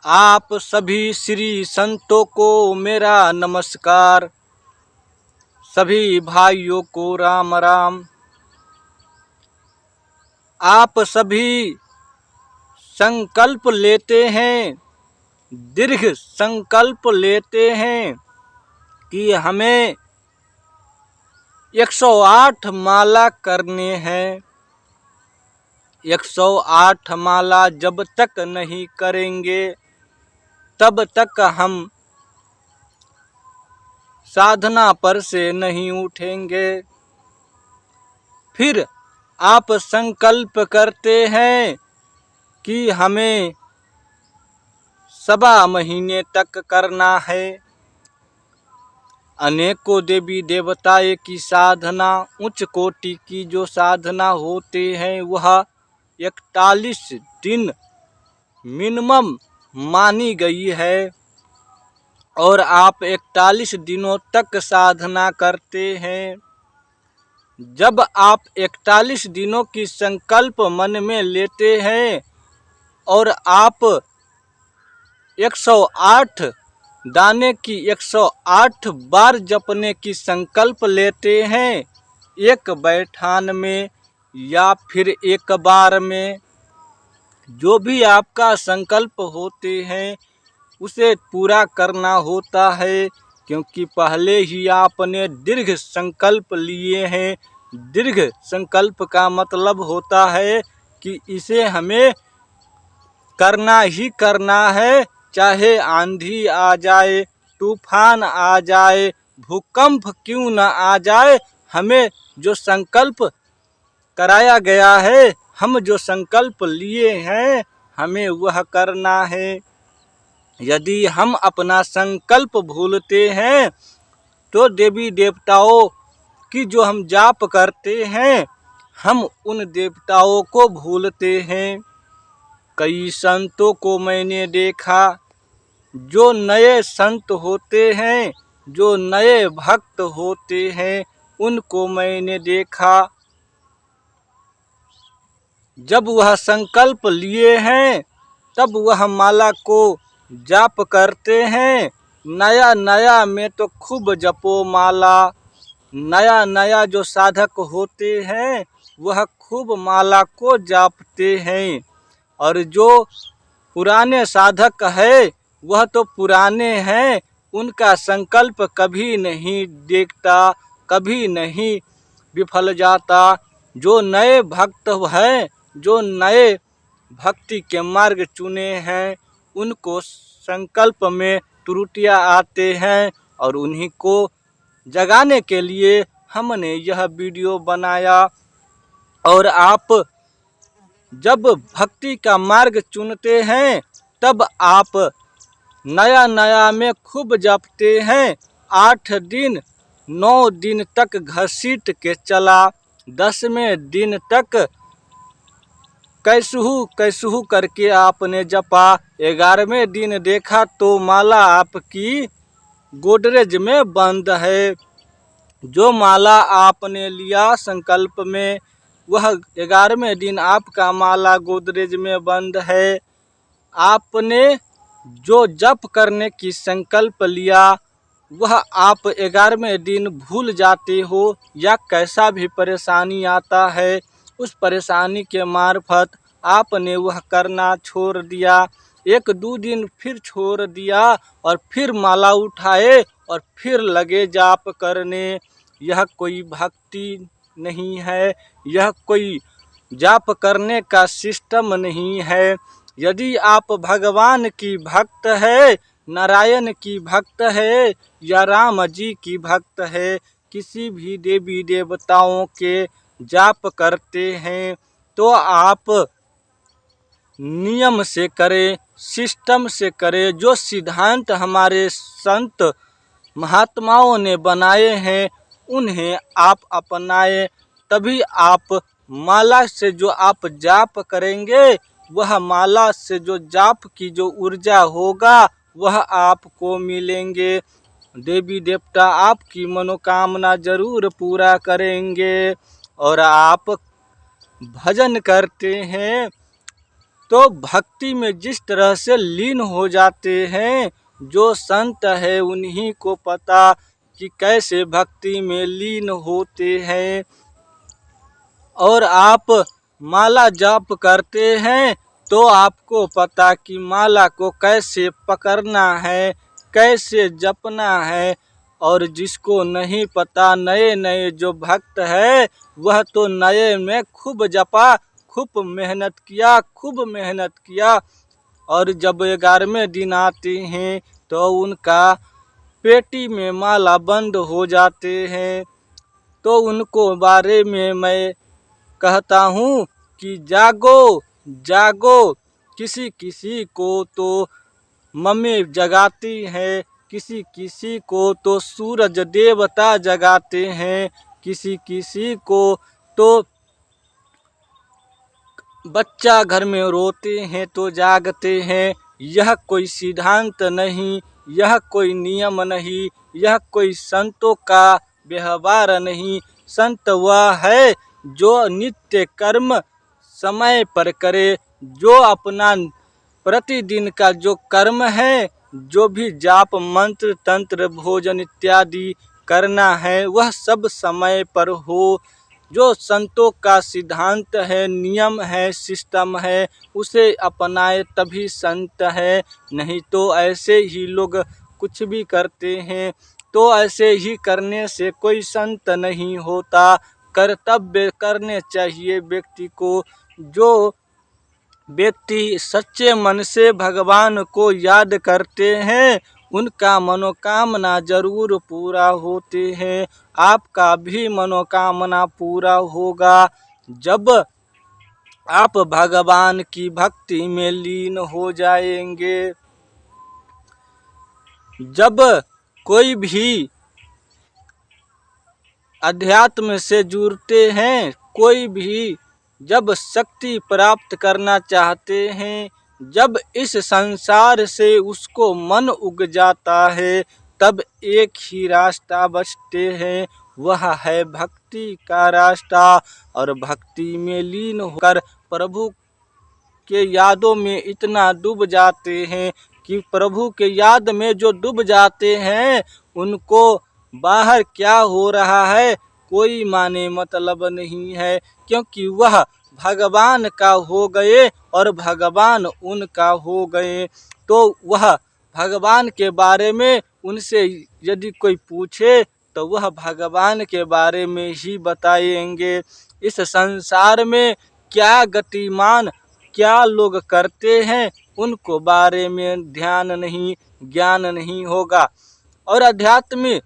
आप सभी श्री संतों को मेरा नमस्कार। सभी भाइयों को राम राम। आप सभी संकल्प लेते हैं, दीर्घ संकल्प लेते हैं कि हमें 108 माला करने हैं। 108 माला जब तक नहीं करेंगे तब तक हम साधना पर से नहीं उठेंगे। फिर आप संकल्प करते हैं कि हमें 1.25 महीने तक करना है। अनेकों देवी देवताएं की साधना, उच्च कोटि की जो साधना होते हैं वह 41 दिन मिनिमम मानी गई है। और आप 41 दिनों तक साधना करते हैं। जब आप 41 दिनों की संकल्प मन में लेते हैं और आप 108 दाने की 108 बार जपने की संकल्प लेते हैं, एक बैठान में या फिर एक बार में, जो भी आपका संकल्प होते हैं उसे पूरा करना होता है। क्योंकि पहले ही आपने दीर्घ संकल्प लिए हैं। दीर्घ संकल्प का मतलब होता है कि इसे हमें करना ही करना है, चाहे आंधी आ जाए, तूफान आ जाए, भूकंप क्यों न आ जाए। हमें जो संकल्प कराया गया है, हम जो संकल्प लिए हैं, हमें वह करना है। यदि हम अपना संकल्प भूलते हैं तो देवी देवताओं की जो हम जाप करते हैं, हम उन देवताओं को भूलते हैं। कई संतों को मैंने देखा, जो नए संत होते हैं, जो नए भक्त होते हैं, उनको मैंने देखा जब वह संकल्प लिए हैं तब वह माला को जाप करते हैं। नया नया में तो खूब जपो माला। नया नया जो साधक होते हैं वह खूब माला को जापते हैं। और जो पुराने साधक है वह तो पुराने हैं, उनका संकल्प कभी नहीं देखता, कभी नहीं विफल जाता। जो नए भक्त हैं, जो नए भक्ति के मार्ग चुने हैं, उनको संकल्प में त्रुटियां आते हैं और उन्हीं को जगाने के लिए हमने यह वीडियो बनाया। और आप जब भक्ति का मार्ग चुनते हैं तब आप नया नया में खूब जपते हैं। 8 दिन 9 दिन तक घसीट के चला, 10वें दिन तक कैसहू कैसहू करके आपने जपा। 11वें दिन देखा तो माला आपकी गोदरेज में बंद है। जो माला आपने लिया संकल्प में, वह 11वें दिन आपका माला गोदरेज में बंद है। आपने जो जप करने की संकल्प लिया वह आप 11वें दिन भूल जाते हो, या कैसा भी परेशानी आता है उस परेशानी के मार्फत आपने वह करना छोड़ दिया। 1-2 दिन फिर छोड़ दिया और फिर माला उठाए और फिर लगे जाप करने। यह कोई भक्ति नहीं है, यह कोई जाप करने का सिस्टम नहीं है। यदि आप भगवान की भक्त है, नारायण की भक्त है या राम जी की भक्त है, किसी भी देवी देवताओं के जाप करते हैं तो आप नियम से करें, सिस्टम से करें। जो सिद्धांत हमारे संत महात्माओं ने बनाए हैं उन्हें आप अपनाएं, तभी आप माला से जो आप जाप करेंगे, वह माला से जो जाप की जो ऊर्जा होगा वह आपको मिलेंगे। देवी देवता आपकी मनोकामना जरूर पूरा करेंगे। और आप भजन करते हैं तो भक्ति में जिस तरह से लीन हो जाते हैं, जो संत है उन्हीं को पता कि कैसे भक्ति में लीन होते हैं। और आप माला जाप करते हैं तो आपको पता कि माला को कैसे पकड़ना है, कैसे जपना है। और जिसको नहीं पता, नए नए जो भक्त है, वह तो नए में खूब जपा, खूब मेहनत किया। और जब 11वें दिन आते हैं तो उनका पेटी में माला बंद हो जाते हैं। तो उनको बारे में मैं कहता हूँ कि जागो जागो। किसी किसी को तो मम्मी जगाती है, किसी किसी को तो सूरज देवता जगाते हैं, किसी किसी को तो बच्चा घर में रोते हैं तो जागते हैं। यह कोई सिद्धांत नहीं, यह कोई नियम नहीं, यह कोई संतों का व्यवहार नहीं। संत वह है जो नित्य कर्म समय पर करे, जो अपना प्रतिदिन का जो कर्म है, जो भी जाप मंत्र तंत्र भोजन इत्यादि करना है, वह सब समय पर हो। जो संतों का सिद्धांत है, नियम है, सिस्टम है, उसे अपनाए तभी संत है। नहीं तो ऐसे ही लोग कुछ भी करते हैं, तो ऐसे ही करने से कोई संत नहीं होता। कर्तव्य करने चाहिए व्यक्ति को। जो व्यक्ति सच्चे मन से भगवान को याद करते हैं, उनका मनोकामना जरूर पूरा होते हैं। आपका भी मनोकामना पूरा होगा जब आप भगवान की भक्ति में लीन हो जाएंगे। जब कोई भी अध्यात्म से जुड़ते हैं, कोई भी जब शक्ति प्राप्त करना चाहते हैं, जब इस संसार से उसको मन उग जाता है, तब एक ही रास्ता बचते हैं, वह है भक्ति का रास्ता। और भक्ति में लीन होकर प्रभु के यादों में इतना डूब जाते हैं कि प्रभु के याद में जो डूब जाते हैं, उनको बाहर क्या हो रहा है कोई माने मतलब नहीं है। क्योंकि वह भगवान का हो गए और भगवान उनका हो गए। तो वह भगवान के बारे में उनसे यदि कोई पूछे तो वह भगवान के बारे में ही बताएंगे। इस संसार में क्या गतिमान क्या लोग करते हैं, उनको बारे में ध्यान नहीं, ज्ञान नहीं होगा। और अध्यात्म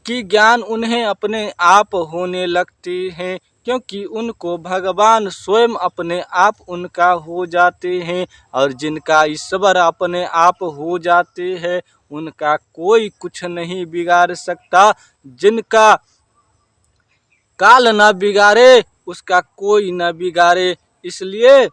की ज्ञान उन्हें अपने आप होने लगते हैं, क्योंकि उनको भगवान स्वयं अपने आप उनका हो जाते हैं। और जिनका ईश्वर अपने आप हो जाते हैं, उनका कोई कुछ नहीं बिगाड़ सकता। जिनका काल न बिगाड़े, उसका कोई न बिगाड़े। इसलिए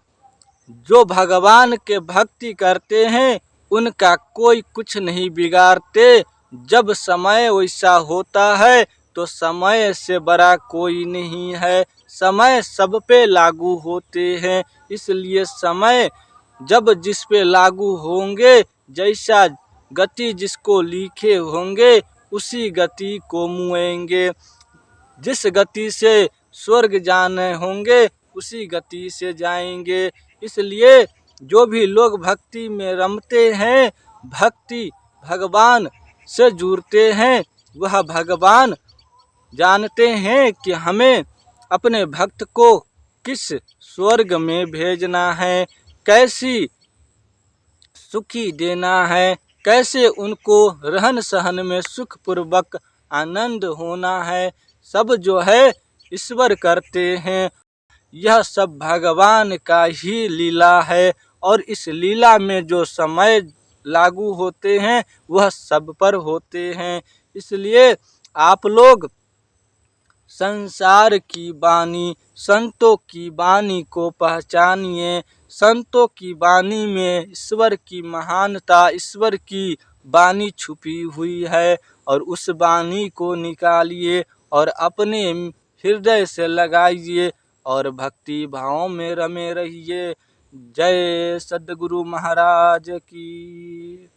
जो भगवान के भक्ति करते हैं, उनका कोई कुछ नहीं बिगाड़ते। जब समय वैसा होता है तो समय से बड़ा कोई नहीं है। समय सब पे लागू होते हैं, इसलिए समय जब जिस पे लागू होंगे, जैसा गति जिसको लिखे होंगे, उसी गति को मुएंगे। जिस गति से स्वर्ग जाने होंगे, उसी गति से जाएंगे। इसलिए जो भी लोग भक्ति में रमते हैं, भक्ति भगवान से जुड़ते हैं, वह भगवान जानते हैं कि हमें अपने भक्त को किस स्वर्ग में भेजना है, कैसी सुखी देना है, कैसे उनको रहन सहन में सुखपूर्वक आनंद होना है। सब जो है ईश्वर करते हैं। यह सब भगवान का ही लीला है। और इस लीला में जो समय लागू होते हैं, वह सब पर होते हैं। इसलिए आप लोग संसार की वाणी, संतों की वाणी को पहचानिए। संतों की वाणी में ईश्वर की महानता, ईश्वर की वाणी छुपी हुई है। और उस वाणी को निकालिए और अपने हृदय से लगाइए और भक्ति भाव में रमे रहिए। जय सद्गुरु महाराज की।